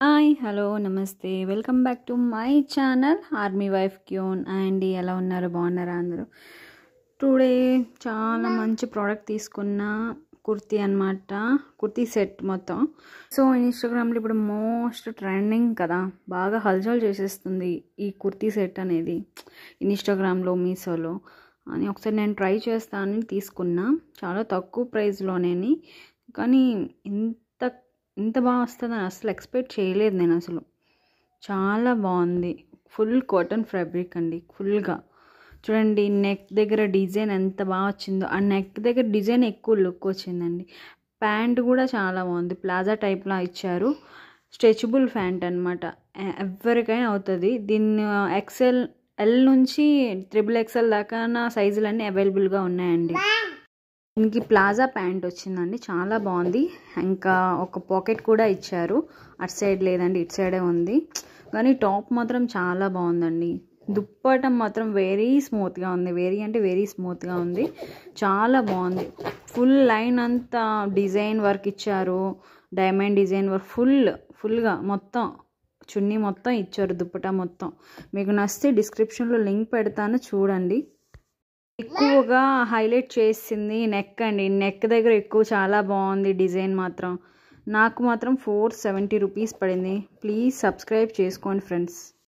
Hi hello నమస్తే welcome back to my channel army wife క్యూన్ అండి. ఎలా ఉన్నారు? బాగున్నారా అందరూ? టుడే చాలా మంచి ప్రోడక్ట్ తీసుకున్న కుర్తీ అనమాట. కుర్తీ సెట్ మొత్తం. సో ఇన్స్టాగ్రామ్లో ఇప్పుడు మోస్ట్ ట్రెండింగ్ కదా, బాగా హల్చల్ చేసేస్తుంది ఈ కుర్తీ సెట్ అనేది ఇన్స్టాగ్రామ్లో, మీషోలో అని. ఒకసారి నేను ట్రై చేస్తానని తీసుకున్నా, చాలా తక్కువ ప్రైస్లోనే. కానీ ఇంత బాగా వస్తుందని అసలు ఎక్స్పెక్ట్ చేయలేదు నేను అసలు. చాలా బాగుంది. ఫుల్ కాటన్ ఫ్యాబ్రిక్ అండి. ఫుల్గా చూడండి, నెక్ దగ్గర డిజైన్ ఎంత బాగా వచ్చిందో. ఆ నెక్ దగ్గర డిజైన్ ఎక్కువ లుక్ వచ్చిందండి. ప్యాంట్ కూడా చాలా బాగుంది, ప్లాజా టైప్లా ఇచ్చారు. స్ట్రెచబుల్ ప్యాంట్ అనమాట, ఎవరికైనా అవుతుంది. దీన్ని ఎల్ నుంచి XXL దాకా సైజులన్నీ అవైలబుల్గా ఉన్నాయండి. దీనికి ప్లాజా ప్యాంట్ వచ్చిందండి, చాలా బాగుంది. ఇంకా ఒక పాకెట్ కూడా ఇచ్చారు. అటు సైడ్ లేదండి, ఇటు సైడే ఉంది. కానీ టాప్ మాత్రం చాలా బాగుందండి. దుప్పటం మాత్రం వెరీ స్మూత్గా ఉంది. వెరీ స్మూత్గా ఉంది, చాలా బాగుంది. ఫుల్ లైన్ అంతా డిజైన్ వర్క్ ఇచ్చారు, డైమండ్ డిజైన్ వర్క్ ఫుల్గా మొత్తం. చున్నీ మొత్తం ఇచ్చారు, దుప్పటా మొత్తం. మీకు నచ్చితే డిస్క్రిప్షన్లో లింక్ పెడతాను, చూడండి. ఎక్కువగా హైలైట్ చేసింది నెక్ అండి. నెక్ దగ్గర ఎక్కువ చాలా బాగుంది డిజైన్ మాత్రం. నాకు మాత్రం 470 రూపీస్ పడింది. ప్లీజ్ సబ్స్క్రైబ్ చేసుకోండి ఫ్రెండ్స్.